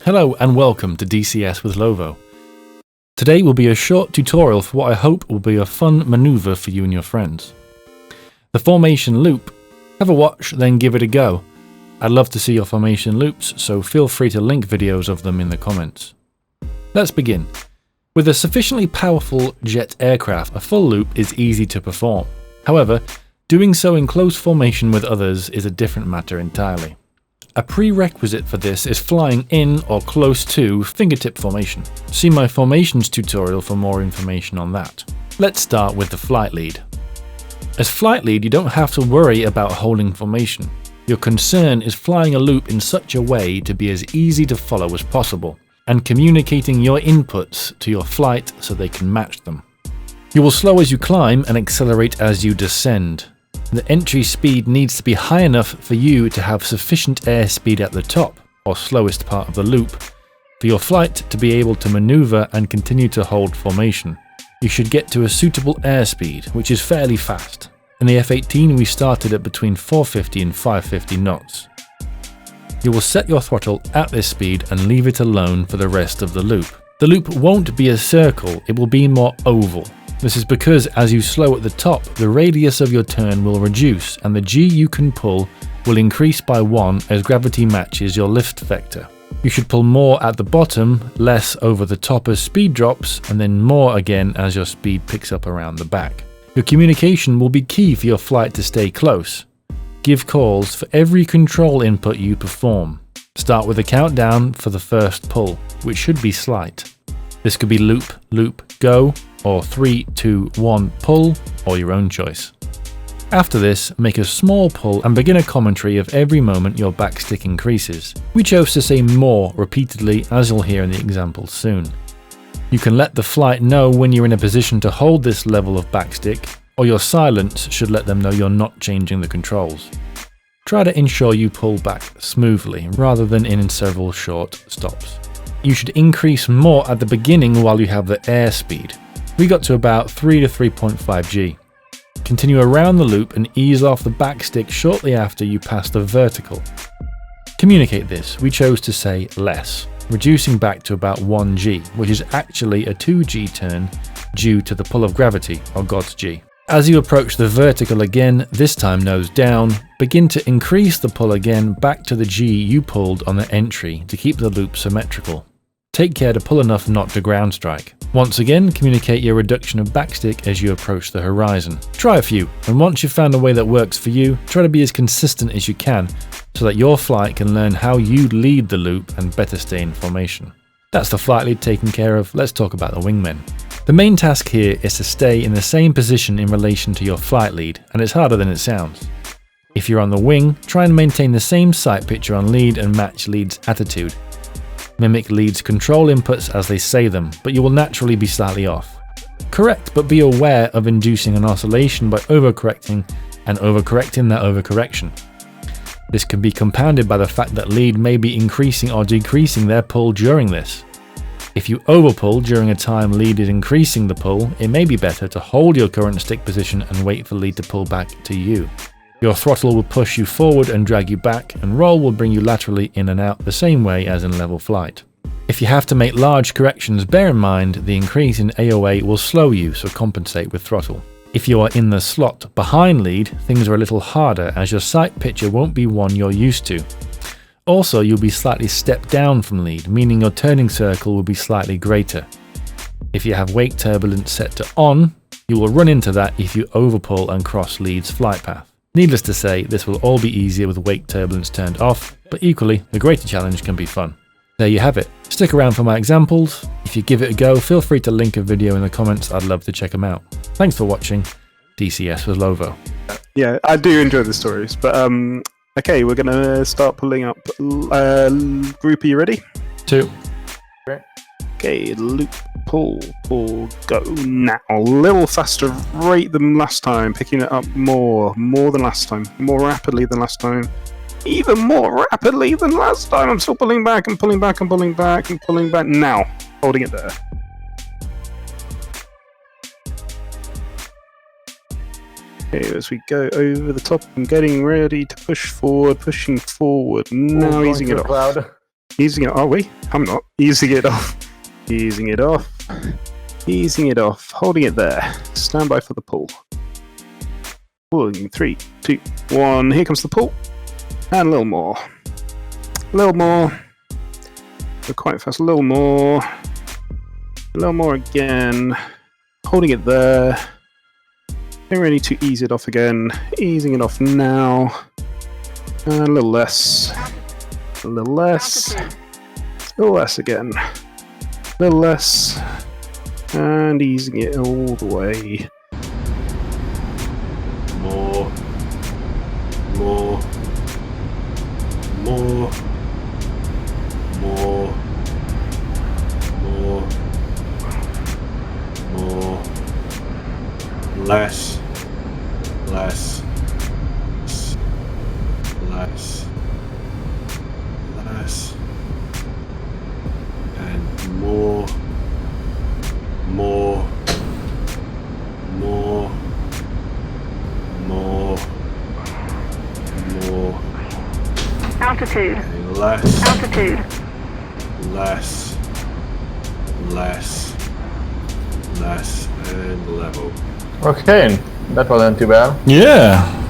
Hello and welcome to DCS with Lovo. Today will be a short tutorial for what I hope will be a fun manoeuvre for you and your friends. The formation loop. Have a watch, then give it a go. I'd love to see your formation loops, so feel free to link videos of them in the comments. Let's begin. With a sufficiently powerful jet aircraft, a full loop is easy to perform. However, doing so in close formation with others is a different matter entirely. A prerequisite for this is flying in or close to fingertip formation. See my formations tutorial for more information on that. Let's start with the flight lead. As flight lead, you don't have to worry about holding formation. Your concern is flying a loop in such a way to be as easy to follow as possible, and communicating your inputs to your flight so they can match them. You will slow as you climb and accelerate as you descend. The entry speed needs to be high enough for you to have sufficient airspeed at the top, or slowest part of the loop, for your flight to be able to maneuver and continue to hold formation. You should get to a suitable airspeed, which is fairly fast. In the F-18 we started at between 450 and 550 knots. You will set your throttle at this speed and leave it alone for the rest of the loop. The loop won't be a circle, it will be more oval. This is because as you slow at the top, the radius of your turn will reduce and the G you can pull will increase by 1 as gravity matches your lift vector. You should pull more at the bottom, less over the top as speed drops, and then more again as your speed picks up around the back. Your communication will be key for your flight to stay close. Give calls for every control input you perform. Start with a countdown for the first pull, which should be slight. This could be loop, loop, go, or 3, 2, 1 pull, or your own choice. After this, make a small pull and begin a commentary of every moment your backstick increases. We chose to say more repeatedly, as you'll hear in the example soon. You can let the flight know when you're in a position to hold this level of backstick, or your silence should let them know you're not changing the controls. Try to ensure you pull back smoothly, rather than in several short stops. You should increase more at the beginning while you have the airspeed. We got to about 3 to 3.5 G. Continue around the loop and ease off the backstick shortly after you pass the vertical. Communicate this, we chose to say less, reducing back to about 1 G, which is actually a 2 G turn due to the pull of gravity, or God's G. As you approach the vertical again, this time nose down, begin to increase the pull again back to the G you pulled on the entry to keep the loop symmetrical. Take care to pull enough not to ground strike. Once again, communicate your reduction of backstick as you approach the horizon. Try a few, and once you've found a way that works for you, try to be as consistent as you can so that your flight can learn how you lead the loop and better stay in formation. That's the flight lead taken care of. Let's talk about the wingmen. The main task here is to stay in the same position in relation to your flight lead, and it's harder than it sounds. If you're on the wing, try and maintain the same sight picture on lead and match lead's attitude. Mimic lead's control inputs as they say them, but you will naturally be slightly off. Correct, but be aware of inducing an oscillation by overcorrecting and overcorrecting that overcorrection. This can be compounded by the fact that lead may be increasing or decreasing their pull during this. If you overpull during a time lead is increasing the pull, it may be better to hold your current stick position and wait for lead to pull back to you. Your throttle will push you forward and drag you back, and roll will bring you laterally in and out the same way as in level flight. If you have to make large corrections, bear in mind the increase in AOA will slow you, so compensate with throttle. If you are in the slot behind lead, things are a little harder as your sight picture won't be one you're used to. Also, you'll be slightly stepped down from lead, meaning your turning circle will be slightly greater. If you have wake turbulence set to on, you will run into that if you overpull and cross lead's flight path. Needless to say, this will all be easier with wake turbulence turned off, but equally, the greater challenge can be fun. There you have it. Stick around for my examples. If you give it a go, feel free to link a video in the comments. I'd love to check them out. Thanks for watching. DCS with Lovo. Yeah, I do enjoy the stories, but okay, we're gonna start pulling up. Group, are you ready? 2. Okay, loop, pull, go now. A little faster rate than last time, picking it up more than last time, more rapidly than last time, even more rapidly than last time. I'm still pulling back and pulling back and pulling back and pulling back now, holding it there. Okay, as we go over the top, I'm getting ready to push forward, pushing forward. Now easing it off. Easing it. Are we? I'm not. Easing it off. Easing it off. Easing it off. Holding it there. Stand by for the pull. Pulling 3, 2, 1. Here comes the pull. And a little more. A little more. Go quite fast. A little more. A little more again. Holding it there. Getting ready to ease it off again. Easing it off now. And a little less. A little less. A little less again. A little less. And easing it all the way. More. More. More. More. More. More. Less. Less. Less. Less. And more. More. More. More. More. Altitude. Okay, less. Altitude. Less. Less. Less. And level. Okay, that wasn't too bad. Yeah.